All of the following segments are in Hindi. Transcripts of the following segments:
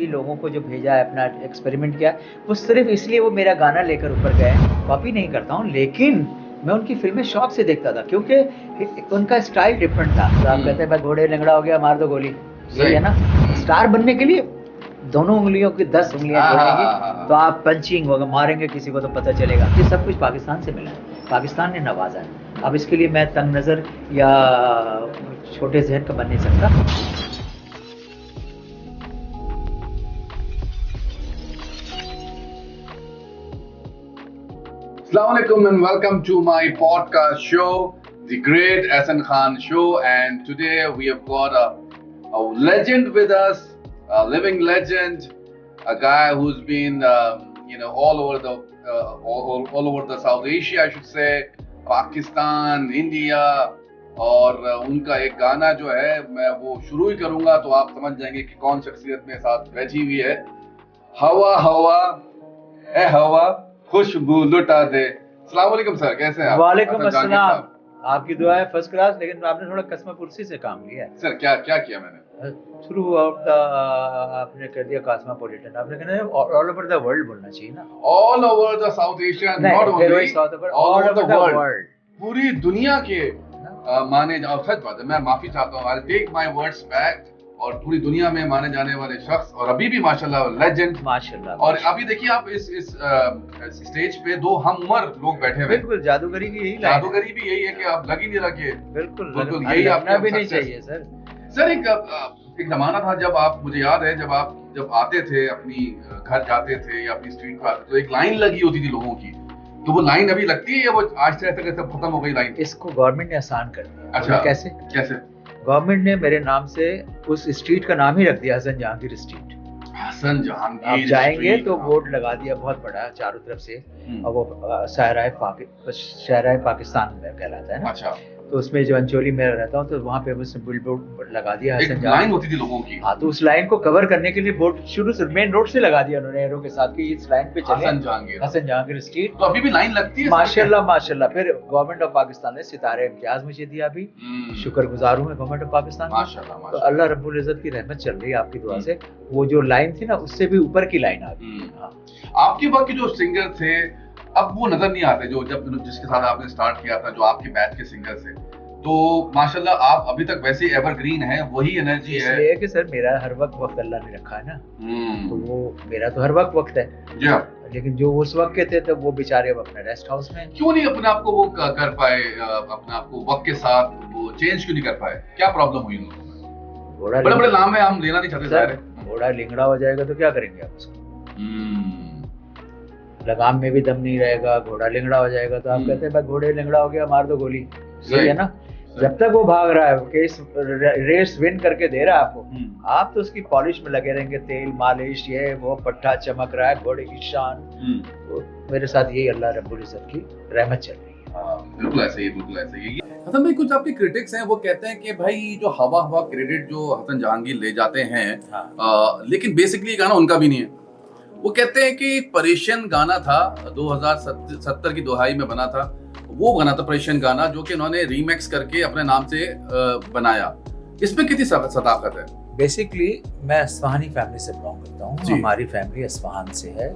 भी लोगों को जो भेजा है, अपना एक्सपेरिमेंट किया, वो सिर्फ इसलिए वो मेरा गाना लेकर ऊपर गए। कॉपी नहीं करता हूँ, लेकिन मैं उनकी फिल्में शौक से देखता था, क्योंकि उनका स्टाइल डिफरेंट था। तो आप कहते हैं भाई घोड़े लंगड़ा हो गया, मार दो गोली, यही है ना। स्टार बनने के लिए दोनों उंगलियों की 10 उंगलियां जोड़ेंगी तो आप पंचिंग होगा, मारेंगे किसी को तो पता चलेगा। ये सब कुछ पाकिस्तान से मिला है, पाकिस्तान ने नवाजा है। अब इसके लिए मैं तंग नज़र या छोटे जहन का बन नहीं सकता। Assalamu alaikum and welcome to my podcast show, The Great Ahsan Khan Show. And today we have got a legend with us, a living legend, a guy who's been, all over the South Asia, I should say, Pakistan, India. और उनका एक गाना जो है मैं वो शुरू ही करूंगा तो आप समझ जाएंगे कि कौन शख्सियत में साथ बैठी हुई है। हवा हवा ए हवा खुशबू लुटा दे। अस्सलाम वालेकुम सर, कैसे हैं आप? वालेकुम अस्सलाम। आपकी दुआ है फर्स्ट क्लास, लेकिन आपने थोड़ा कसमा कुर्सी से काम लिया है। सर क्या क्या किया मैंने? थ्रू आउट द आपने कर दिया कॉस्मोपॉलिटन। आपने कहना ऑल ओवर द वर्ल्ड बोलना चाहिए ना, all over the south Asia, not only south over, all over the world, पूरी दुनिया के माने सच बात है, मैं माफी चाहता हूँ, I take my words back. और पूरी दुनिया में माने जाने वाले शख्स और अभी भी माशाल्लाह लेजेंड माशाल्लाह। और अभी देखिए आप इस स्टेज पे दो हम उम्र लोग बैठे हुए। बिल्कुल जादूगरी की यही जादूगरी भी यही है कि आप लग ही नहीं रखे। बिल्कुल बिल्कुल यही आपने भी नहीं चाहिए सर। सर एक जमाना था जब आप, मुझे याद है जब आते थे अपनी घर जाते थे या अपनी स्ट्रीट पर आते तो एक लाइन लगी होती थी लोगों की, तो वो लाइन अभी लगती है या वो आज से ऐसे सब खत्म हो गई लाइन? इसको गवर्नमेंट ने आसान कर दिया। अच्छा, कैसे? गवर्नमेंट ने मेरे नाम से उस स्ट्रीट का नाम ही रख दिया, हसन जहांगीर स्ट्रीट। हसन जहांगीर आप जाएंगे तो बोर्ड लगा दिया बहुत बड़ा चारों तरफ से, और वो शाहराह पाकिस्तान में कहलाता है ना। अच्छा। तो उसमें जो अंचोली में रहता हूँ तो वहाँ पे बस बिलबोर्ड लगा दिया, हसन जहांगीर। लाइन होती थी लोगों की। हाँ, तो उस लाइन को कवर करने के लिए बोर्ड शुरू से मेन रोड से लगा दिया उन्होंने एरो के साथ कि इस लाइन पे चले, हसन जहांगीर स्ट्रीट। तो अभी भी लाइन लगती है माशाल्लाह माशाल्लाह। फिर गवर्नमेंट ऑफ पाकिस्तान ने सितारे इम्तियाज मुझे दिया, अभी शुक्रगुजार हूँ मैं गवर्नमेंट ऑफ पाकिस्तान का। तो अल्लाह रब्बुल इज्जत की रहमत चल रही है आपकी दुआ से। वो जो लाइन थी ना उससे भी ऊपर की लाइन आ गई। आपके वक्त के जो सिंगर थे अब वो नजर नहीं आते, जो जिसके साथ आपने स्टार्ट किया था, जो आपके बैच के सिंगर थे, तो माशाल्लाह आप अभी तक वैसे एवरग्रीन है, वही एनर्जी है। इसलिए कि सर मेरा हर वक्त अल्लाह ने रखा है ना, तो वो मेरा तो हर वक्त है। लेकिन जो उस वक्त के थे तो वो बेचारे अब अपने रेस्ट हाउस में। क्यों नहीं अपने आप को वो कर पाए, अपने आप को वक्त के साथ वो चेंज क्यों नहीं कर पाए? क्या प्रॉब्लम हुई उनको? बड़े नाम है, हम लेना नहीं चाहते। घोड़ा लिंगड़ा हो जाएगा तो क्या करेंगे आप उसको? लगाम में भी दम नहीं रहेगा, घोड़ा लिंगड़ा हो जाएगा तो आप कहते हैं भाई घोड़े लिंगड़ा हो गया, मार दो गोली, यही है ना। जब तक वो भाग रहा है, केस रेस विन करके दे रहा है आपको, आप तो उसकी पॉलिश में लगे रहेंगे, तेल मालिश, ये वो पट्टा चमक रहा है, घोड़े की शान। तो मेरे साथ यही अल्लाह रब्बुल इज्जत की रहमत चल रही है। बिल्कुल ऐसे ही। हसन भाई, कुछ आपके क्रिटिक्स हैं, वो कहते हैं कि भाई जो हवा क्रेडिट जो हसन जहांगीर ले जाते हैं, लेकिन बेसिकली गाना उनका भी नहीं है। वो कहते हैं कि परेशान गाना था 2070 की दुहाई में बना था, वो गाना था परेशान गाना, जो कि उन्होंने रीमेक्स करके अपने नाम से बनाया। इसमें कितनी सदाकत है? बेसिकली मैं अस्फहानी फैमिली से बिलोंग करता हूँ, हमारी फैमिली अस्फहान से है।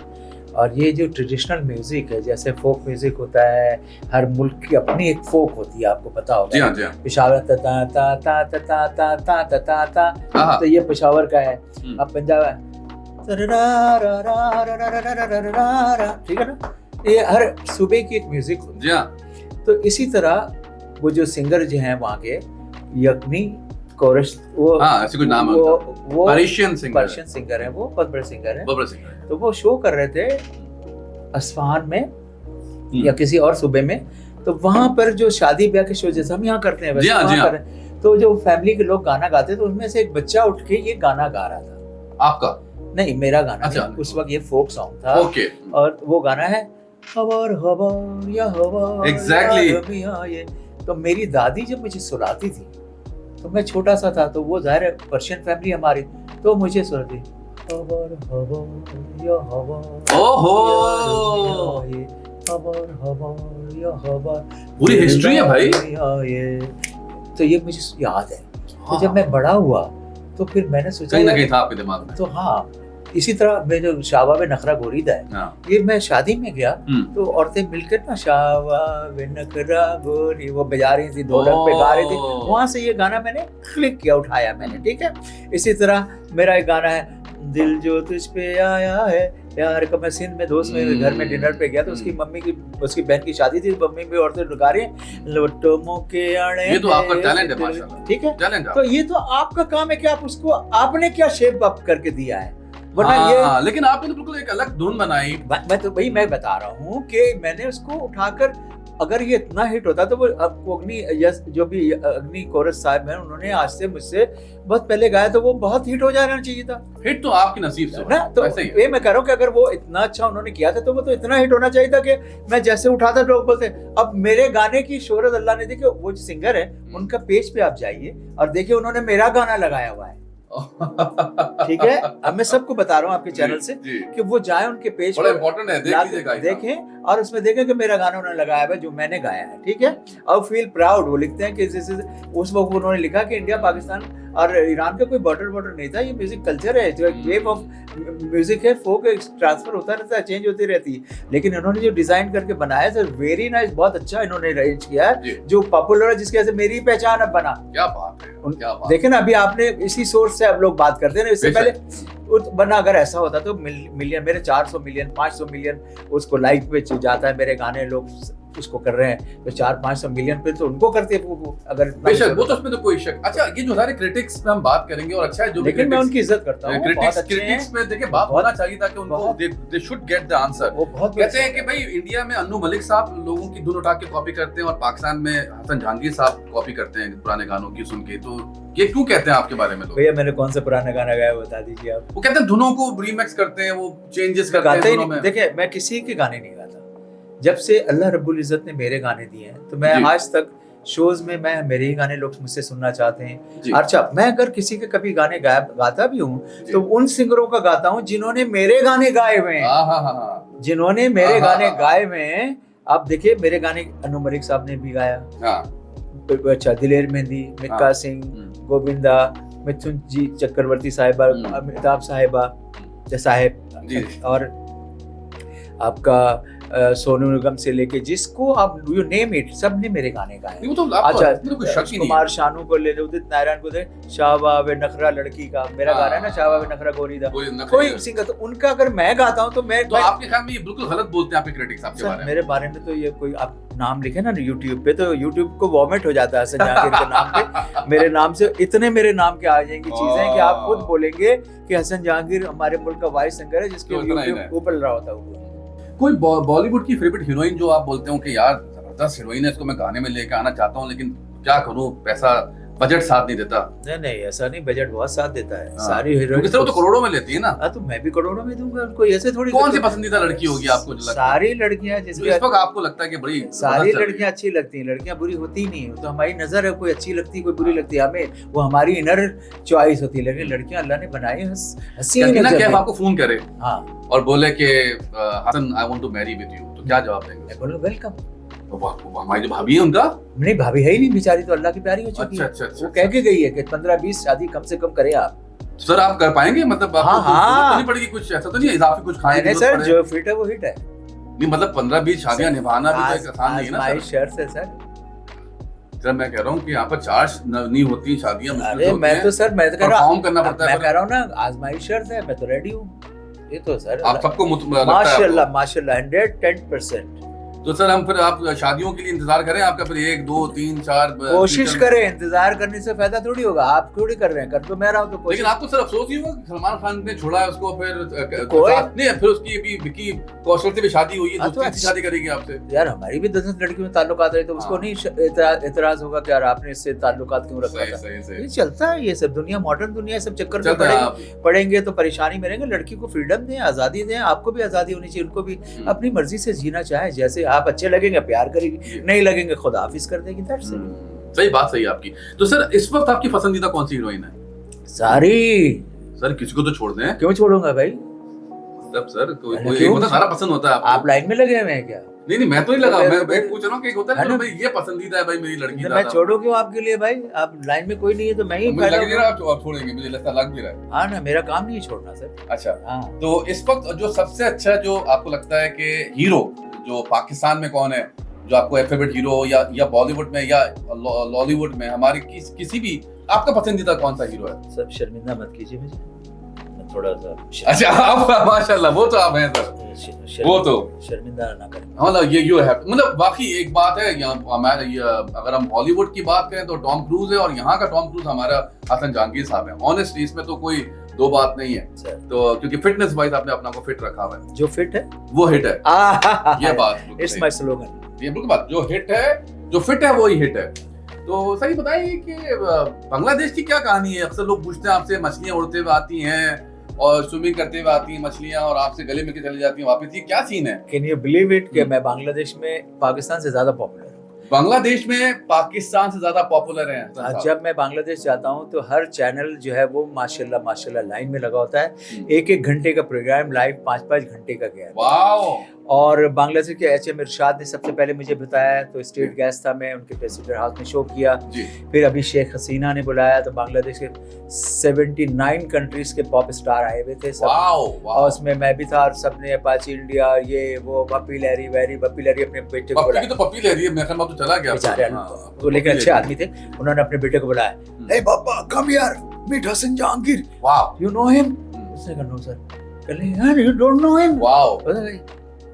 और ये जो ट्रेडिशनल म्यूजिक है, जैसे फोक म्यूजिक होता है, हर मुल्क की अपनी एक फोक होती है, आपको पता होगा। पेशावर ता ता ता ता ता ता ता ता ता ता, तो ये पेशावर का है। अब पंजाब है, ठीक है ना, ये हर सूबे की एक म्यूजिक होती है। तो इसी तरह वो जो सिंगर जो हैं वहाँ के, यकनी कोरस, वो ऐसे कुछ नाम है, वो पर्शियन सिंगर है, वो बहुत बड़े सिंगर है। तो वो शो कर रहे थे अस्फहान में या किसी और सूबे में, तो वहाँ पर जो शादी ब्याह के शो जैसे हम यहाँ करते हैं वैसे वहाँ कर रहे हैं। तो जो फैमिली के लोग गाना गाते तो उसमें से एक बच्चा उठ के ये गाना गा रहा था। आपका? नहीं, मेरा गाना। उस वक्त ये फोक सॉन्ग था। और वो गाना है हवार हवार या हवार, एग्जैक्टली। ये तो मेरी दादी जब मुझे सुनाती थी तो मैं छोटा सा था, तो वो जाहिर है पर्शियन फैमिली हमारी, तो मुझे सुनाती हवार हवार या हवार, ओहो, हवार हवार या हवार, पूरी हिस्ट्री है भाई। तो ये मुझे याद है। तो जब मैं बड़ा हुआ तो फिर मैंने सोचा कहीं ना कहीं था आपके दिमाग में। तो हाँ, इसी तरह मैं जो शावा वे नखरा गोरीदा है, हाँ। ये मैं शादी में गया तो औरतें मिलकर ना शावा वे नखरा गोरी वो बजा रही थी, ढोलक पे गा रही थी, वहां से ये गाना मैंने क्लिक किया, उठाया मैंने, ठीक है। इसी तरह मेरा एक गाना है, दिल जो तुझ पे आया है यार का, मैं सिंध में दोस्त मेरे घर में डिनर पे गया तो उसकी मम्मी की, उसकी बहन की शादी थी, मम्मी भी औरतें गा रही हैं, लोटो मोके आने, ये तो आपका टैलेंट है माशाल्लाह, ठीक है। टैलेंट तो ये तो आपका काम है कि आप उसको, आपने क्या शेप अप करके दिया है, वरना ये लेकिन आपने तो बिल्कुल एक अलग धुन बनाई। मैं तो वही मैं बता रहा हूँ कि मैंने उसको उठाकर, अगर ये इतना हिट होता तो वो अग्नि, यस जो भी अग्नि कोरस साहब हैं, उन्होंने आज से मुझसे बहुत पहले गाया तो वो बहुत हिट हो जाना चाहिए था। हिट तो आपकी नसीब से ना, तो ये मैं कह रहा हूँ कि अगर वो इतना अच्छा उन्होंने किया था तो वो तो इतना हिट होना चाहिए था कि मैं जैसे उठाता लोग बोलते। अब मेरे गाने की शोहरत अल्लाह ने दी कि वो जो सिंगर है उनका पेज पे आप जाइए और देखिए उन्होंने मेरा गाना लगाया हुआ है, ठीक है। अब मैं सबको बता रहा हूँ आपके चैनल से कि वो जाए उनके पेज बड़ा इंपॉर्टेंट है, देख लीजिएगा, देखें और उसमें देखें कि मेरा गाना उन्होंने लगाया है जो मैंने गाया है, ठीक है। और फील प्राउड, वो लिखते हैं कि उस वक्त उन्होंने लिखा कि इंडिया पाकिस्तान और ईरान का कोई बॉर्डर नहीं था, ये म्यूजिक कल्चर है, जो एक वेव ऑफ म्यूजिक है, फोक ट्रांसफर होता रहता है, चेंज होती रहती है, लेकिन इन्होंने जो डिजाइन करके बनाया था वेरी नाइस, बहुत अच्छा इन्होंने अरेंज किया है, जो पॉपुलर है, जिसकी वजह से मेरी पहचान अब बना। क्या बात है, क्या बात। देखें ना, अभी आपने इसी सोर्स से अब लोग बात करते हैं, इससे पहले वरना अगर ऐसा होता तो मिलियन, मेरे 400 मिलियन 500 मिलियन उसको लाइक पे जाता है, मेरे गाने लोग उसको कर रहे हैं तो 400-500 मिलियन पे तो उनको करते अगर बेशक, वो तो उसमें तो कोई शक। अच्छा, ये जो सारे क्रिटिक्स पे हम बात करेंगे और अच्छा है जो, लेकिन मैं उनकी इज्जत करता हूं, क्रिटिक्स पे देखिए बात होना चाहिए था कि उनको they should get the answer. वो बहुत कहते हैं कि भाई इंडिया में अन्नू मलिक साहब लोगों की धुन उठा के कॉपी करते हैं और पाकिस्तान में हसन जहांगीर साहब कॉपी करते हैं पुराने गानों की सुन के, तो ये क्यों कहते हैं आपके बारे में लोग? भैया मैंने कौन सा पुराना गाना गाया बता दीजिए आप। वो कहते हैं धुनों को रीमिक्स करते हैं, वो चेंजेस करते हैं धुनों में। देखिए मैं किसी के गाने नहीं गाता, जब से अल्लाह रब्बुल इज्जत ने मेरे गाने दिए हैं तो मैं आज तक शोज में मैं मेरे ही गाने लोग मुझसे सुनना चाहते हैं। अच्छा, मैं अगर किसी के कभी गाने गाता भी हूँ तो उन सिंगरों का गाता हूँ जिन्होंने मेरे गाने गाए हुए हैं, जिन्होंने मेरे गाने गाए हुए हैं। आप देखिए मेरे गाने अनु मलिक साहब ने भी गाया, अच्छा, दिलेर मेहंदी, मिक्का सिंह, गोविंदा, मिथुन जी चक्रवर्ती साहिबा, अमिताभ साहिबा साहेब, और आपका सोनू निगम से लेके जिसको आप यू नेम इट, सब ने मेरे गाने गाए। तो अच्छा, कुमार शानू को ले लो, उदित नारायण को दे, शाहवा वे नखरा लड़की का मेरा गाना है ना, शाहवा वे नखरा गोरी दा, कोई सिंगर तो उनका अगर मैं गाता हूँ तो मैं, तो आपके ख्याल में ये बिल्कुल गलत बोलते हैं आपके क्रिटिक्स आपके बारे में? मेरे बारे में तो ये कोई आप नाम लिखे ना यूट्यूब पे तो यूट्यूब को वॉमिट हो जाता है हसन जहांगीर के नाम पे। मेरे नाम से इतने मेरे नाम के आ जाएंगी चीजें कि आप खुद बोलेंगे कि हसन जहांगीर हमारे मुल्क का वाइस सिंगर है जिसके यूट्यूब ऊपर रहा होता है। कोई बॉलीवुड की फेवरेट हीरोइन जो आप बोलते हो कि यार जबरदस्त हीरोइन है, इसको मैं गाने में लेके आना चाहता हूँ लेकिन क्या करूँ, पैसा बजट साथ नहीं देता? नहीं ऐसा नहीं, बजट बहुत साथ देता है। सारी हीरोइन तो करोड़ों में लेती है ना। तो मैं भी करोड़ों में दूंगा उनको, ऐसे थोड़ी। कौन सी पसंदीदा लड़की होगी आपको जो लगता है? सारी लड़कियां जिसके इस वक्त आपको लगता है कि बड़ी सारी लड़कियां अच्छी लगती हैं, लड़कियां बुरी होती नहीं, तो हमारी नजर है, कोई अच्छी लगती कोई बुरी लगती है, हमें वो हमारी इनर चॉइस होती है। लेकिन लड़कियां अल्लाह ने बनाई हसीन, आपको फोन करे हाँ और बोले कि Hasan I want to marry with you, तो क्या जवाब देंगे? मैं बोलूं वेलकम। हमारी जो भाभी है उनका, नहीं भाभी है ही नहीं, बेचारी तो अल्लाह की प्यारी हो चुकी है। वो कह के गई है कि 15-20 शादी कम से कम करें आप। सर आप कर पाएंगे? मतलब आपको नहीं पड़ेगी कुछ, ऐसा तो नहीं इजाफी कुछ खाने? नहीं सर, जो फिट है वो हिट है। नहीं मतलब 15-20 शादियां निभाना भी तो आसान नहीं है ना सर। शर्त है सर। सर मैं कह रहा हूँ कि यहाँ पर चार्ज नहीं होती शादियां। अरे मैं तो सर मैं तो कह रहा हूँ, करना पड़ता है। मैं कह रहा हूँ ना, आजमाइश शर्त है, मैं तो रेडी हूँ। ये तो सर आप सबको माशाल्लाह माशाल्लाह 110%। तो सर हम फिर आप शादियों के लिए इंतजार करें आपका, फिर 1 2 3 4 कोशिश करें। इंतजार करने से फायदा थोड़ी होगा, आप थोड़ी कर रहे हैं, कर तो मैं रहा हूँ तो। लेकिन आपको सर अफसोस नहीं हुआ कि सलमान खान ने छोड़ा है उसको, फिर कोई नहीं, फिर उसकी भी विकी कौशल से भी शादी हुई है, दूसरी शादी करेगी आपसे? यार हमारी भी 10 लड़कियों में ताल्लुकात रहे तो उसको नहीं एतराज होगा कि यार आपने इससे ताल्लुकात क्यों रखा था। ये चलता है, ये सब दुनिया, मॉडर्न दुनिया, सब चक्कर में पड़ेंगे तो परेशानी में रहेंगे। लड़की को फ्रीडम दें, आजादी दें, आपको भी आजादी होनी चाहिए, उनको भी अपनी मर्जी से जीना चाहे, जैसे आप अच्छे लगेंगे प्यार करेगी, नहीं लगेंगे खुदा हाफिज कर देगी। सही बात, सही आपकी। तो सर इस वक्त आपकी पसंदीदा कौन सी हीरोइन है? सारी। सर किसी को तो छोड़ दें। क्यों छोड़ूंगा भाई? मतलब सर कोई मतलब सारा पसंद होता है आपको? आप लाइन में लगे हुए हैं क्या? नहीं मैं तो नहीं लगा, मैं- मैं पूछ रहा हूँ कि एक होता है है ना ना? भाई ये पसंदीदा है भाई मेरी लड़की मैं ज्यादा। छोड़ू क्यों आपके लिए भाई? आप लाइन में कोई नहीं है तो मैं ही मुझे लग फायदा नहीं रहा आप छोड़ेंगे, मुझे लगता लग भी रहा है। हाँ ना, मेरा काम नहीं है छोड़ना सर। अच्छा, हाँ, तो इस वक्त जो सबसे अच्छा जो आपको लगता है कि हीरो जो पाकिस्तान में कौन है, जो आपको फेवरेट हीरो या बॉलीवुड में या लॉलीवुड में हमारी किसी भी आपका पसंदीदा कौन सा हीरो है? सब शर्मिंदा मत कीजिए मुझे, मैं थोड़ा सा अच्छा, आप माशाल्लाह वो तो आप हैं सर, वो तो शर्मिंदा ना करें। मतलब ये यू है, मतलब वाकई एक बात है यहाँ हमारे अगर हम हॉलीवुड की बात करें तो टॉम क्रूज है, और यहाँ का टॉम क्रूज हमारा हसन जहांगीर साहब है। ऑनेस्टली इसमें तो कोई दो बात नहीं है। तो क्योंकि फिटनेस वाइज आपने अपना को फिट रखा हुआ है, जो फिट है वो हिट है, ये बात इट्स माय स्लोगन। ये बिल्कुल बात, जो हिट है जो फिट है वही हिट है। तो सही बताइए कि बांग्लादेश की क्या कहानी है? अक्सर लोग पूछते हैं आपसे, मछलियां उड़ते हुए आती हैं और स्विमिंग करते हुए आती हैं मछलियां और आपसे गले में के चली जाती हैं वापस, ये क्या सीन है? कैन यू बिलीव इट कि मैं बांग्लादेश में पाकिस्तान से ज्यादा पॉपुलर हूँ। बांग्लादेश में पाकिस्तान से ज्यादा पॉपुलर है। जब मैं बांग्लादेश जाता हूँ तो हर चैनल जो है वो माशाल्लाह माशाल्लाह लाइन में लगा होता है। एक एक घंटे का प्रोग्राम लाइव 5-5 घंटे का गया है। वाओ। और बांग्लादेश के एचएम इरशाद ने सबसे पहले मुझे बताया, तो स्टेट गेस्ट था, मैं उनके प्रेसिडेंट हाउस में शो किया जी। फिर अभी शेख हसीना ने बुलाया, तो बांग्लादेश के 79 कंट्रीज के पॉप स्टार आए हुए थे सब। वाओ, और उसमें मैं भी था, और सबने अपाची इंडिया ये वो पप्पी लहरी अपने बेटे को बुलाया। तो पप्पी ले रही है, मेरे ख्याल में तो चला गया बेचारे वो, लेकिन अच्छे आदमी थे। उन्होंने अपने बेटे को बुलाया, hey papa come here, meet Hasan Jahangir, wow, you know him? उसने कहा नो सर। कहले यार you don't know him? Wow.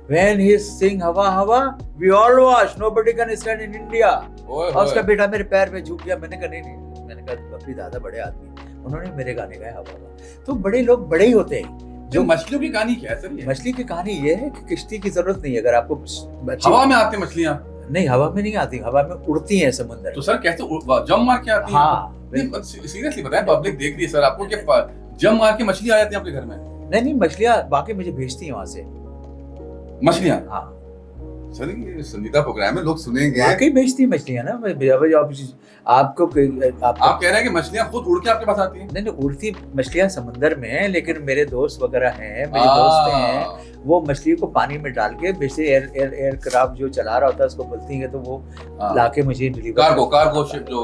When he sing हवा हवा, we all watch, nobody can stand in India. और उसका बेटा मेरे पैर पे झुक गया। मैंने कहा नहीं, मैंने कहा बप्पी दादा बड़े आदमी, उन्होंने मेरे गाने गाए हवा हवा। तो बड़े लोग बड़े ही होते हैं। जो मछलियों की कहानी क्या है सर? ये मछली की कहानी ये है कि किश्ती की जरूरत नहीं है। अगर आपको हवा में आती मछलियां? नहीं, हवा में नहीं आती, हवा में उड़ती हैं समुद्र। तो सर कैसे जम मार के आती है? हाँ, सीरियसली बताएं, पब्लिक देख रही है सर आपको, क्या जम मार के मछली आ जाती है आपके घर में? नहीं, मछलियां बाकी मुझे भेजती हैं वहां से मछलियां। हाँ सर ये संगीता प्रोग्राम है, लोग सुनेंगे। वाकई भेजती मछलियां ना। आपको आप कह रहे हैं कि मछलियां खुद उड़ के आपके पास आती हैं? नहीं, उड़ती मछलियां समुद्र में हैं, लेकिन मेरे दोस्त वगैरह हैं, मेरे दोस्त हैं, वो मछली को पानी में डाल के बेसिकली एयरक्राफ्ट जो चला रहा होता है उसको बोलती है, तो वो लाके मुझे कार्गो शिप जो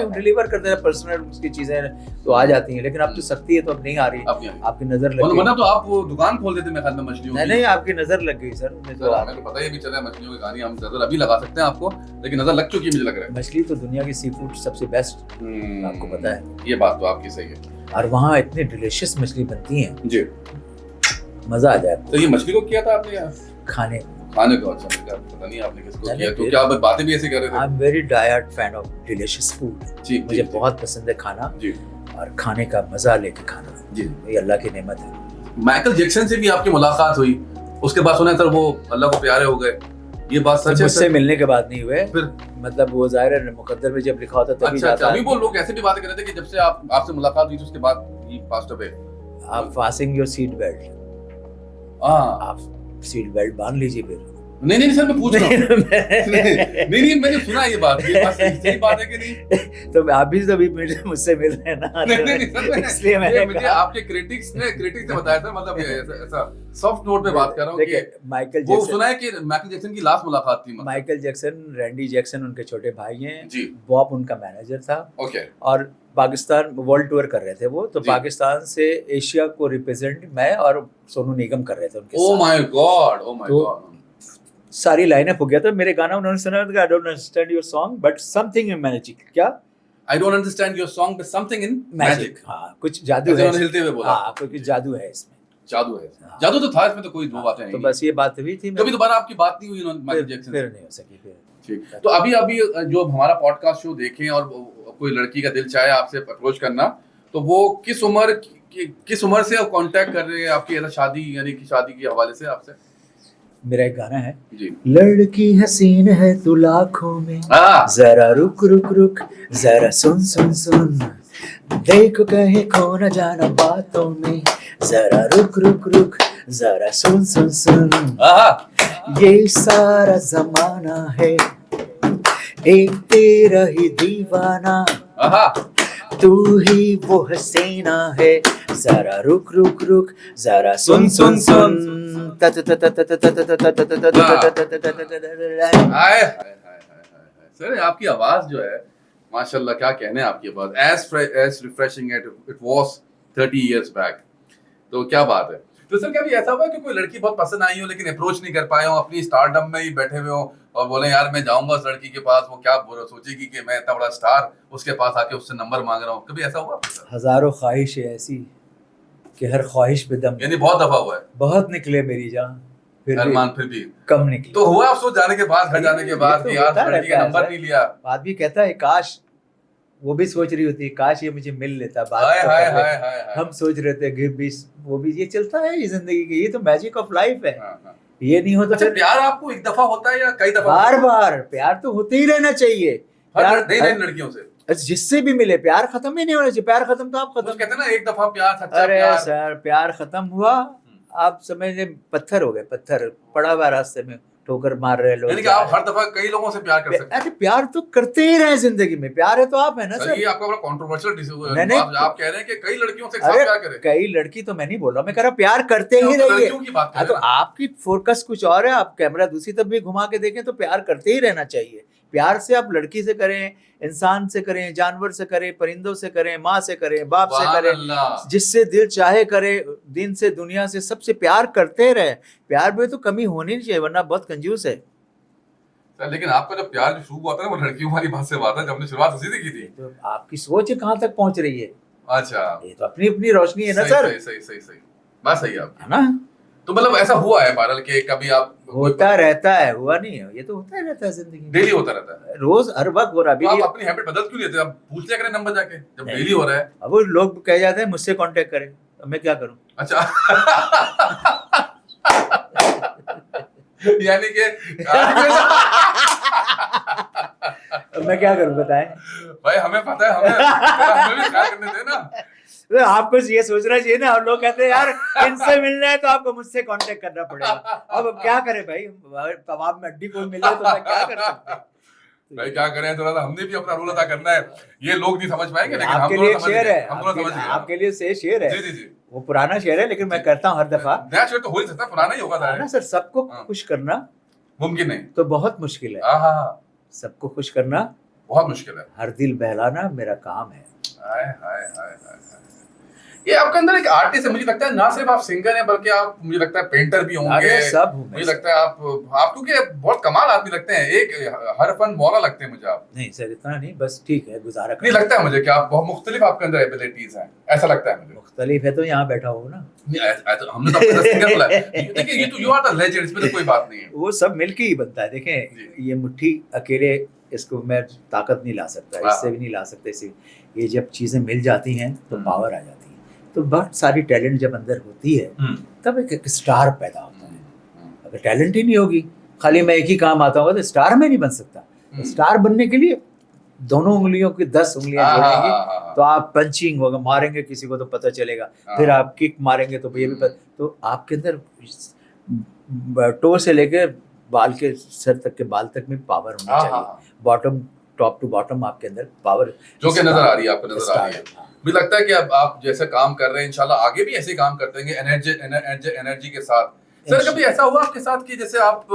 डिलीवर करते हैं, पर्सनल उसकी चीजें तो आ जाती हैं। लेकिन अब तो सख्ती है तो अब नहीं आ रही, आपकी नजर लग गई। तो आप वो दुकान खोल देते मेरे ख्याल में मछलियों की। नहीं, आपकी नजर लग गई सर। हमें तो पता ही भी चला मछलियों की कहानी, हम नजर अभी लगा सकते हैं आपको, लेकिन नजर लग चुकी है मुझे लग रहा है। मछली तो दुनिया की सी फूड सबसे बेस्ट, आपको पता है। ये बात तो आपकी सही है। और वहाँ इतनी डिलीशियस मछली बनती है जी, मजा आ जाए। तो ये मछली को किया था आपने या खाने को? अच्छा, पता नहीं आपने किसको किया, तो क्या बातें भी ऐसे कर रहे थे? I am very diet fan of delicious food. जी, मुझे बहुत पसंद है खाना जी, और खाने का मजा लेके खाना जी, ये अल्लाह की नेमत है। माइकल जैक्सन से भी आपकी मुलाकात हुई, उसके बाद सुना सर वो अल्लाह को प्यारे हो गए, ये बात सच है? मुझसे मिलने के बाद नहीं हुए, फिर मतलब वो जाहिर है मुकद्दर में जब लिखा होता तभी अच्छा, जाता अभी वो लोग ऐसे भी बातें कर रहे थे कि जब से आपसे मुलाकात हुई तो उसके बाद ही पास्ट अवे। आप फास्टिंग योर सीट बेल्ट, आप सीट बेल्ट बांध लीजिए फिर। नहीं सर, मैं पूछ रहा हूँ। नहीं मैंने सुना ये बात सही बात है कि नहीं? तो आप भी तो अभी मुझसे मिल रहे हैं ना, नहीं इसलिए मैंने मुझे आपके क्रिटिक्स ने बताया था, मतलब ऐसा सॉफ्ट नोट पे बात कर रहा हूँ कि माइकल वो सुना है कि माइकल जैक्सन की लास्ट मुलाकात थी। माइकल जैक्सन, रैंडी जैक्सन उनके छोटे भाई हैं जी, बॉब उनका मैनेजर था। ओके। और पाकिस्तान वर्ल्ड टूर कर रहे थे वो, तो पाकिस्तान से एशिया को रिप्रेजेंट मैं और सोनू निगम कर रहे थे उनके साथ। ओह माय गॉड, सारी लाइनअप हो गया था। मेरे गाना उन्होंने सुना, I don't understand your song but something in magic. क्या? I don't understand your song but something in magic. हाँ, कुछ जादू है, हिलते हुए बोला। हाँ, कुछ जादू है इसमें। जादू है, जादू तो था इसमें, तो कोई दो बातें हैं। तो बस ये बात हुई थी, कभी दोबारा आपकी बात नहीं हुई माइकल जैक्सन? फिर नहीं हो सकी फिर। ठीक, तो अभी जो हमारा पॉडकास्ट शो देखें और कोई लड़की का दिल चाहे आपसे अप्रोच करना, तो वो किस उम्र से कांटेक्ट कर रहे हैं आपकी शादी, यानी कि शादी के हवाले से आपसे? मेरा एक गाना है जी, लड़की हसीन है तू लाखों में, जरा रुक रुक रुक जरा सुन सुन सुन, देखो कहीं खो न जाना बातों में, जरा रुक रुक रुक जरा सुन सुन सुन, ये सारा जमाना है एक तेरा ही दीवाना, तू ही वो हसीना है जरा रुक रुक रुक जरा सुन सुन सुन हाय सर, आपकी आवाज जो है माशाल्लाह, क्या कहने आपकी आवाज, as refreshing it was 30 years back. तो क्या बात है। तो सर कभी ऐसा हुआ कि कोई लड़की बहुत पसंद आई हो लेकिन अप्रोच नहीं कर पाए हो, अपनी स्टारडम में ही बैठे हुए हो और बोले यार मैं जाऊंगा उस लड़की के पास, वो क्या सोचेगी कि मैं इतना बड़ा स्टार उसके पास आके उससे नंबर मांग रहा हूँ, कभी ऐसा हुआ? हजारों ख्वाहिशें ऐसी कि हर ख्वाहिश पे दम, यानी बहुत दफा हुआ है। बहुत निकले मेरी जान, अरमान फिर भी कम निकले। तो हुआ अफसोस जाने के बाद, घर जाने के बाद कि यार लड़की का नंबर नहीं लिया। आदमी कहता है काश, वो भी सोच रही होती है काश ये मुझे मिल लेता, बात हाय तो हाय कर लेता। हाय हाय। हम सोच रहे थे कि भी वो भी, ये चलता है ये जिंदगी की, ये तो मैजिक ऑफ लाइफ है। हाँ। ये नहीं होता। अच्छा, प्यार आपको एक दफा होता है या कई दफा? बार बार प्यार तो होते ही रहना चाहिए। प्यार नई लड़कियों से जिससे भी मिले, प्यार खत्म ही नहीं होना चाहिए। प्यार खत्म तो आप खत्म, कहते हैं ना एक दफा प्यार सच्चा अरे प्यार। सर प्यार खत्म हुआ, आप समझ ले पत्थर हो गए, पत्थर पड़ा हुआ रास्ते में, ठोकर मार रहे लोग। यानी कि आप हर दफा कई लोगों से प्यार कर सकते हैं। अरे प्यार तो करते ही रहे जिंदगी में, प्यार है तो आप है ना सर। ये आपका बड़ा कंट्रोवर्शियल डिसीजन नहीं, है। आप कह रहे हैं कि कई लड़कियों से एक साथ अरे प्यार करें। कई लड़की तो मैं नहीं बोल रहा, मैं कह रहा प्यार करते ही रहिए। लड़कियों की बात कर तो रहे हैं। आपकी फोकस कुछ और है, आप कैमरा दूसरी तरफ भी घुमा के देखें तो प्यार करते ही रहना चाहिए। प्यार से आप लड़की से करें, इंसान से करें, जानवर से करें, परिंदों से करें, माँ से करें, बाप से करें, जिससे दिल चाहे करे, दिन से दुनिया से सबसे प्यार करते रहे। प्यार में तो कमी होनी नहीं चाहिए, वरना बहुत कंजूस है। लेकिन आपका जो प्यार जो शुरू हुआ था ना, वो लड़कियों वाली बात से हुआ था, जब हमने शुरुआत उसी से की थी। तो आपकी सोच कहाँ तक पहुंच रही है? अच्छा, ये तो अपनी अपनी रोशनी है ना सर। सही बात सही है आपकी। है ना? तो मतलब ऐसा हुआ है बहरहाल कि कभी आप होता रहता है, हुआ नहीं है, ये तो होता ही रहता है जिंदगी में, डेली होता रहता है, रोज हर वक्त हो रहा है। तो आप अपनी हैबिट बदल क्यों लेते हैं? आप पूछ लिया करें नंबर जाके, जब डेली हो रहा है। अब वो लोग कह जाते हैं मुझसे कांटेक्ट करें, तो मैं क्या करूं? अच्छा यानी कि मैं क्या करूं बताएं? भाई हमें पता है, हमें भी ख्याल करने दे ना। तो आपको ये सोचना चाहिए ना, और लोग कहते हैं यार इनसे मिलना है तो आपको मुझसे कांटेक्ट करना पड़ेगा। अब क्या करें भाई, कबाब में हड्डी कोई मिले तो मैं क्या कर सकते हैं? भाई क्या करें, थोड़ा सा हमने भी अपना रोल अदा करना है। ये लोग नहीं समझ पाएंगे, लेकिन हम आपके दोनों लिए समझ शेर गए, है, हम दोनों समझ गए। आपके लिए से शेर है। जी वो पुराना शेर है, लेकिन मैं करता हूँ हर दफा। नया शेर तो हो ही सकता है, पुराना ही होगा ना सर। सबको खुश करना मुमकिन नहीं तो बहुत मुश्किल है। सबको खुश करना बहुत मुश्किल है। हर दिल बहलाना मेरा काम है। हाय हाय हाय हाय। ये आपके अंदर एक आर्टिस्ट है, मुझे लगता है। ना सिर्फ आप सिंगर हैं, बल्कि आप मुझे लगता है पेंटर भी होंगे। सब मुझे लगता है आप क्योंकि बहुत कमाल आदमी लगते हैं, एक हर फन मौला लगते हैं मुझे आप। नहीं सर इतना नहीं, बस ठीक है, गुजारा नहीं लगता है मुझे कि आप बहुत मुख्तलिफ आपके अंदर एबिलिटीज हैं, ऐसा लगता है मुझे। मुख्तलिफ है तो यहाँ बैठा हो ना। हमने तो आपको सिंगर बोला है। देखिए ये तो यू आर द लेजेंड, इसमें तो कोई बात नहीं है। वो सब मिलके ही बनता है। देखें ये मुट्ठी अकेले, इसको मैं ताकत नहीं ला सकता, इससे भी नहीं ला सकता। इसे ये जब चीजें मिल जाती हैं तो पावर आ जाती है। तो बहुत सारी टैलेंट जब अंदर होती है तब एक स्टार पैदा होता है। अगर टैलेंट ही नहीं होगी, खाली मैं एक ही काम आता होगा, तो स्टार में नहीं बन सकता। तो स्टार बनने के लिए दोनों उंगलियों की 10 उंगलियां जोड़ेंगे तो आप पंचिंग होगा, मारेंगे किसी को तो पता चलेगा, फिर आप किक मारेंगे तो ये भी पता। तो आपके अंदर टो से लेकर बाल के सर तक के बाल तक में पावर होनी चाहिए। बॉटम टॉप टू बॉटम आपके अंदर पावर जो कि नजर आ रही है, आपको नजर आ रही है। मुझे लगता है कि अब आप जैसे काम कर रहे हैं, इंशाल्लाह आगे भी ऐसे काम करते रहेंगे एनर्जी के साथ। सर कभी ऐसा हुआ आपके साथ कि जैसे आप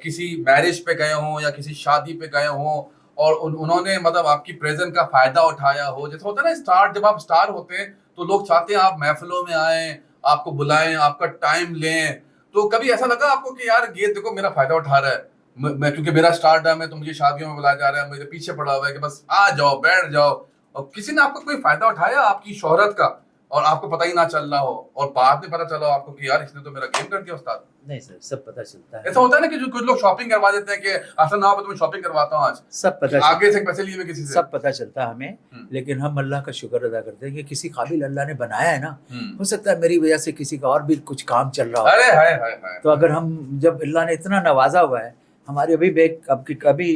किसी मैरिज पे गए हों या किसी शादी पे गए हों और उन्होंने मतलब आपकी प्रेजेंस का फायदा उठाया हो? जैसे होता है ना जब आप स्टार होते हैं तो लोग चाहते हैं आप महफिलों में आए, आपको बुलाएं, आपका टाइम लें। तो कभी ऐसा लगा आपको कि यार ये देखो मेरा फायदा उठा रहा है, मैं क्योंकि मेरा स्टारडम है तो मुझे शादियों में बुलाया जा रहा है, मेरे पीछे पड़ा हुआ है कि बस आ जाओ बैठ जाओ, और किसी ने आपका कोई फायदा उठाया आपकी शोहरत का और आपको पता ही ना चल रहा हो, और बाद में पता चला आपको कि यार इसने तो मेरा गेम कर दिया उस्ताद? नहीं सर, सब पता चलता है। ऐसा होता है ना कि जो कुछ लोग शॉपिंग करवा देते हैं कि ऐसा ना हो तो मैं शॉपिंग करवाता हूँ आज, सब पता आगे से पैसे लिए किसी से, सब पता चलता है हमें। लेकिन हम अल्लाह का शुक्र अदा करते हैं कि किसी काबिल अल्लाह ने बनाया है ना। हो सकता है मेरी वजह से किसी का और भी कुछ काम चल रहा हो। अरे हाय हाय हाय। तो अगर हम, जब अल्लाह ने इतना नवाजा हुआ है, हमारे अभी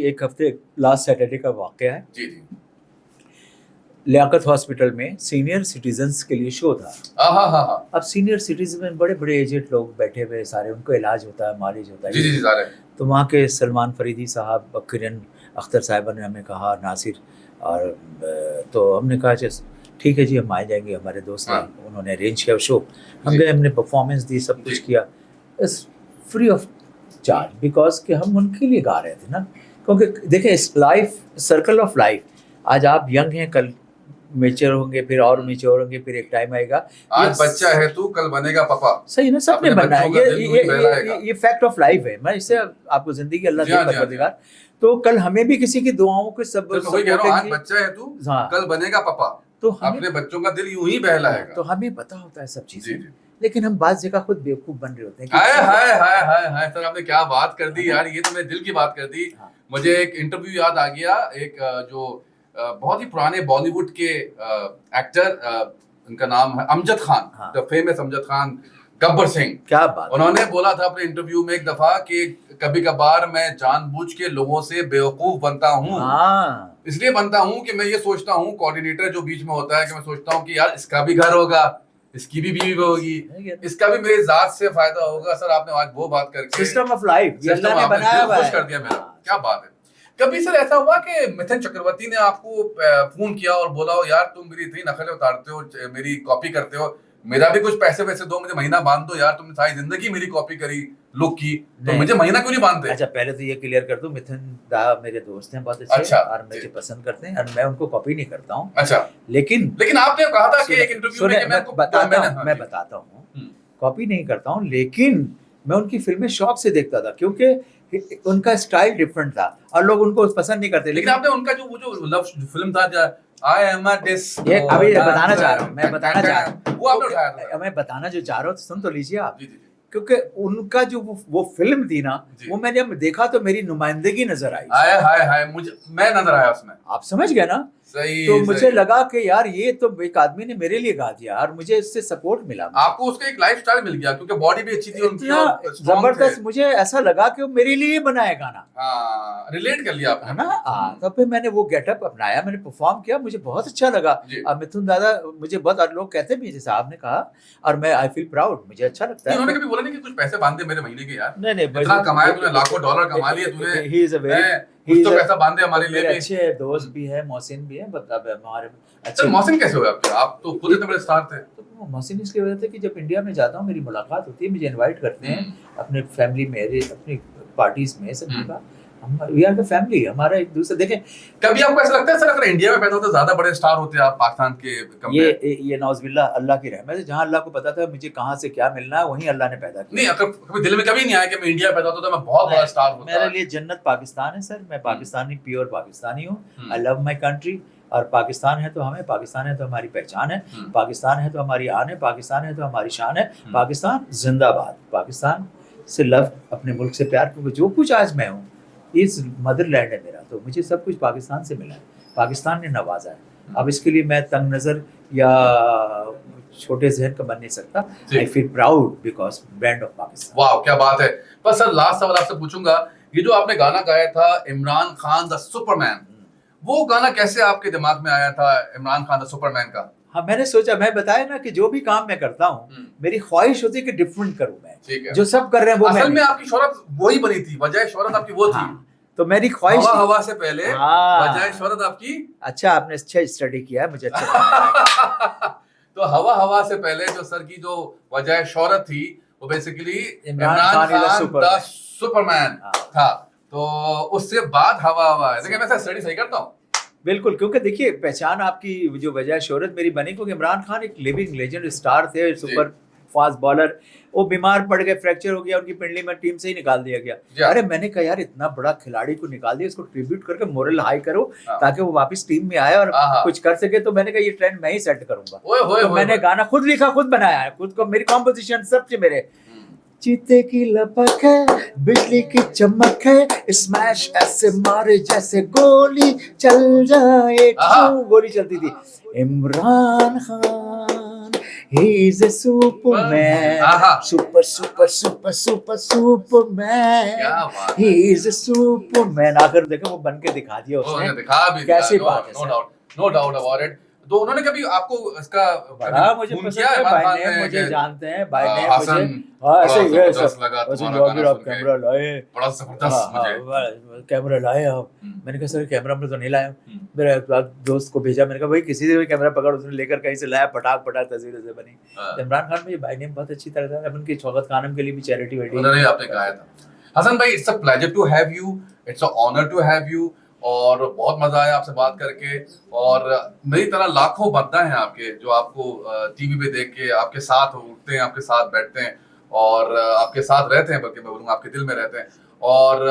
एक हफ्ते लास्ट सैटरडे का वाकया है। जी जी। लियाकत हॉस्पिटल में सीनियर सिटीजन्स के लिए शो था। अब सीनियर सिटीजन में बड़े बड़े एजेड लोग बैठे हुए सारे, उनको इलाज होता है, मालिज होता है। जी जी सारे। तो वहाँ के सलमान फरीदी साहब, किरण अख्तर साहिबा ने हमें कहा, नासिर, और तो हमने कहा ठीक है जी हम आ जाएंगे, हमारे दोस्त हैं, हाँ। उन्होंने अरेंज किया शो, हम जी। गए, हमने परफॉर्मेंस दी, सब कुछ जी। किया, it's free of charge, because कि हम उनके लिए गा रहे थे ना। क्योंकि देखिए इस लाइफ, सर्कल ऑफ लाइफ, आज आप यंग हैं, कल मेच्योर होंगे, फिर और मेच्योर होंगे, फिर एक टाइम आएगा, आज बच्चा है तू, कल बनेगा पापा। सही ना, सबने अपने बनना है, बच्चों का दिल यूं ही बहलाएगा। ये फैक्ट ऑफ लाइफ है। मैं इससे आपको जिंदगी अल्लाह जी हाँ, दे जी हाँ, परवरदिगार, तो कल हमें भी किसी की दुआओं के सब तो वही कह रहा हूँ, आज सपोर्ट बच्चा है तू, हाँ। कल बनेगा पापा। तो हमें अपने बच्चों का दिल यूं ही बहलाएगा। तो हमें पता होता है सब जी चीजें, जी। लेकिन हम बात जगह खुद बेवकूफ बन रहे होते हैं कि हाय चलो- हाय हाय हाय हाय सर, आपने क्या बात कर दी यार, ये तो मेरे दिल की बात कर दी। हाँ। मुझे एक इंटरव्यू याद आ गया, एक जो बहुत ही पुराने बॉलीवुड के एक्टर, उनका नाम है अमजद खान, हाँ। The famous Amjad Khan, Gabbar Singh. क्या बात, उन्होंने बोला था अपने इंटरव्यू में एक दफा कि कभी कभार मैं जानबूझ के लोगों से बेवकूफ बनता हूँ। हाँ इसलिए बनता हूँ कि मैं ये सोचता हूँ, कोऑर्डिनेटर जो बीच में होता है, कि मैं सोचता हूँ कि यार इसका भी घर होगा, इसकी भी बीवी होगी, इसका भी मेरे जात से फायदा होगा। सर आपने आज वो बात करके सिस्टम ऑफ लाइफ ये सिस्टम अल्लाह ने आपने बनाया दिल हुआ खुश है। कर दिया मेरा। क्या बात है। कभी सर ऐसा हुआ कि मिथुन चक्रवर्ती ने आपको फोन किया और बोला हो यार तुम मेरी इतनी नकलें उतारते हो, मेरी कॉपी करते हो, मेरा भी कुछ पैसे वैसे दो, मुझे महीना बांध दो यार, तुमने सारी जिंदगी मेरी कॉपी करी लुक की, तो नहीं। मुझे महीना क्यों नहीं बांधते? अच्छा पहले तो ये क्लियर कर दूं, मिथुन दा मेरे दोस्त हैं बहुत अच्छे, अच्छा, और मुझे पसंद करते हैं, और मैं उनको कॉपी नहीं करता हूँ। अच्छा, लेकिन आपने कहा था कि एक इंटरव्यू में कि मैं हाँ, बताता हूँ, हम्म। कॉपी नहीं करता हूँ, लेकिन मैं उनकी फिल्में शौक से देखता था, क्योंकि उनका स्टाइल डिफरेंट था और लोग उनको पसंद नहीं करते। लेकिन आपने उनका जो वो जो लव फिल्म था, आई एम अ डिस्को, ये अभी बताना चाह रहा हूँ, मैं बताना चाह रहा हूँ, वो आपने उठाया था। मैं बताना जो चाह रहा हूँ, सुन तो लीजिए आप। जी जी जी। क्योंकि उनका जो वो फिल्म थी ना, जी। वो मैंने जब देखा तो मेरी नुमाइंदगी नजर आई। हाय हाय हाय, मुझे मैं नजर आया उसमें। आप समझ गए ना? सही। तो मुझे लगा कि यार ये तो एक आदमी ने मेरे लिए गा दिया और मुझे इससे सपोर्ट मिला। आपको उसका एक लाइफस्टाइल मिल गया, क्योंकि बॉडी भी अच्छी थी उनकी इतना और strong जबरदस्त, थे। मुझे ऐसा लगा कि वो मेरे लिए बनाया गाना, हाँ, रिलेट कर लिया है ना? आपने। तो फिर मैंने वो गेटअप अपनाया, मैंने परफॉर्म किया, मुझे बहुत अच्छा लगा। जी। अब मिथुन दादा, मुझे बहुत लोग कहते भी, जैसे आपने कहा, और मैं आई फील प्राउड, मुझे अच्छा लगता है। उन्होंने कभी बोला नहीं कि कुछ पैसे बांध दे मेरे महीने के यार? नहीं इतना कमाया तूने, लाखों डॉलर कमा लिए तूने, ही इज अ वेरी, कुछ तो पैसा बांध दे हमारे लिए भी। अच्छे दोस्त भी है, मोहसिन भी है, मतलब हमारे सर अच्छे। मौसम कैसे हुए आपके? आप तो खुद इतने बड़े स्टार थे। तो मोहसिन इसकी वजह से कि जब इंडिया में जाता हूँ मेरी मुलाकात होती है, मुझे इनवाइट करते हैं अपने फैमिली में, अपनी पार्टीज में, सब जगह हम वी आर द फैमिली, हमारा एक दूसरे। देखें, कभी आपको ऐसा लगता है सर अगर इंडिया में पैदा होते ज्यादा बड़े स्टार होते आप पाकिस्तान के कंपेयर? ये नौज़बिल्ला अल्लाह की रहमत है, जहाँ अल्लाह को पता था मुझे कहाँ से क्या मिलना है, वहीं अल्लाह ने पैदा किया। नहीं, अगर कभी दिल में कभी नहीं आया कि मैं इंडिया में पैदा होता तो मैं बहुत बड़ा स्टार होता? मेरे लिए जन्नत पाकिस्तान है सर, मैं पाकिस्तानी, प्योर पाकिस्तानी हूँ। हम्म। आई लव माई कंट्री, और पाकिस्तान है तो हमें, पाकिस्तान है तो हमारी पहचान है, पाकिस्तान है तो हमारी आन है, पाकिस्तान है तो हमारी शान है, पाकिस्तान जिंदाबाद, पाकिस्तान से लव, अपने मुल्क से प्यार, क्योंकि जो कुछ आज मैं हूँ इस मदरलैंड है मेरा, तो मुझे सब कुछ पाकिस्तान से मिला है, पाकिस्तान ने नवाजा है। अब इसके लिए मैं तंग नज़र या छोटे जहन का बन नहीं सकता। I feel proud because brand of Pakistan. वाह क्या बात है। बस सर लास्ट सवाल आपसे पूछूंगा, ये जो आपने गाना गाया था इमरान खान द सुपरमैन, वो गाना कैसे आपके दिमाग में आया था, इमरान खान द सुपरमैन का? हाँ, मैंने सोचा, मैं बताया ना कि जो भी काम मैं करता हूँ मेरी ख्वाहिश होती है कि डिफरेंट करूँ मैं। ठीक है। जो सब कर रहे हैं वो असल में आपकी शोहरत वही बनी थी, वजह शोहरत आपकी वो थी। तो मेरी ख्वाहिश हवा हवा से पहले वजह शोहरत आपकी। अच्छा, आपने अच्छा स्टडी किया है, मुझे अच्छा तो हवा हवा से पहले जो सर की जो वजह शोहरत थी वो basically Imran Khan the Superman था, तो उससे बाद हवा हवा है। देखिए मैं स्टडी सही करता हूँ बिल्कुल, क्योंकि देखिए पहचान आपकी जो वजह शोहरत मेरी बनी, क्योंकि इमरान खान एक लिविंग लेजेंड स्टार थे, सुपर फास्ट बॉलर। वो बीमार पड़ गए, फ्रैक्चर हो गया, उनकी पिंडली में टीम से ही निकाल दिया गया। अरे मैंने कहा यार इतना बड़ा खिलाड़ी को निकाल दिया, इसको ट्रिब्यूट करके मोरल हाई करो ताकि वो वापस टीम में आए और कुछ कर सके। तो मैंने कहा ये ट्रेंड मैं ही सेट करूंगा। तो मैंने गाना खुद लिखा, खुद बनाया है, खुद को, मेरी कॉम्पोजिशन सब थे मेरे। चीते की लपक है, बिजली की चमक है, स्मैश ऐसे मारे जैसे गोली चल जाए, गोली चलती थी। Imran Khan, he is a superman, super super super super superman, he is a superman। आखिर देखो वो बन के दिखा दिया उसने, दिखा भी कैसी बात है, नो डाउट अबाउट इट। तो उन्होंने कभी आपको इसका बड़ा मुझे खून पसंद किया है, इमरान भाई खान ने ने मुझे कि, जानते हैं, भाई ने हसन मुझे हाँ ऐसे बड़ा ही जबरदस्त लगा हसन तुम्हारा जहांगीर गाना आप सुन के, कैमरा लाए, बड़ा जबरदस्त मुझे। कैमरा लाए आप। मैंने कहा सर कैमरा में तो नहीं लाया। हम्म। मेरे एक बार दोस्त को भेजा, मैंने कहा भाई किसी से भी कैमरा पकड़, उसने लेकर कहीं से लाया, पटाख पटाख तस्वीरें से बनी। हाँ। तो इमरान खान मुझे भाई ने बहुत अच्छी तरह से, अपन की शौकत खानम के लिए भी चैरिटी वेटी उन्होंने आपने कहा था। हसन भाई, it's a pleasure to have you, it's a honour to have you, और बहुत मजा आया आपसे बात करके। और मेरी तरह लाखों बंदा हैं आपके जो आपको टीवी पे देख के आपके साथ उठते हैं, आपके साथ बैठते हैं और आपके साथ रहते हैं, बल्कि मैं बोलूँगा आपके दिल में रहते हैं। और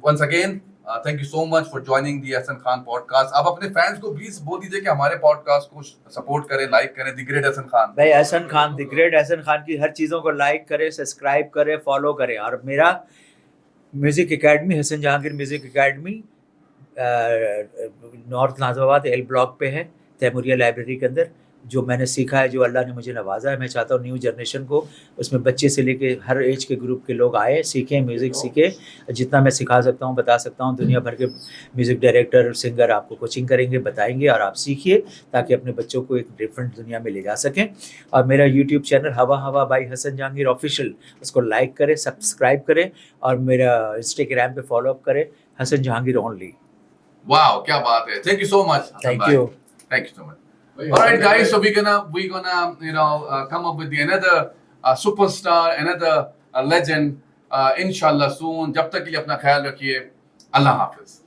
once again thank you so much for joining the Ehsan Khan podcast. आप अपने फैंस को प्लीज बोल दीजिए कि हमारे पॉडकास्ट को सपोर्ट करें, लाइक करें, द ग्रेट एहसन खान। भाई एहसन खान, द ग्रेट एहसन खान की हर चीज़ों को लाइक करें, सब्सक्राइब करें, फॉलो करें। और मेरा music academy, Hasan Jahangir music academy, north Nazimabad L block पे है, तैमूरिया लाइब्रेरी के अंदर। जो मैंने सीखा है, जो अल्लाह ने मुझे नवाजा है, मैं चाहता हूँ न्यू जनरेशन को, उसमें बच्चे से लेके हर एज के ग्रुप के लोग आए, सीखें, म्यूज़िक सीखें। जितना मैं सिखा सकता हूँ, बता सकता हूँ, दुनिया भर के म्यूज़िक डायरेक्टर, सिंगर आपको कोचिंग करेंगे, बताएंगे, और आप सीखिए ताकि अपने बच्चों को एक डिफरेंट दुनिया में ले जा सकें। और मेरा यूट्यूब चैनल हवा हवा बाई हसन जहांगीर ऑफिशियल, उसको लाइक करें, सब्सक्राइब करें, और मेरा इंस्टाग्राम पे फॉलो अप करें, हसन जहांगीर ओनली। वाओ, क्या बात है। Thank you so much. Thank you. Thank you so much. All right, guys. So we're gonna come up with another superstar, another legend, inshallah soon. जब तक के लिए अपना ख्याल रखिए। अल्लाह हाफिज।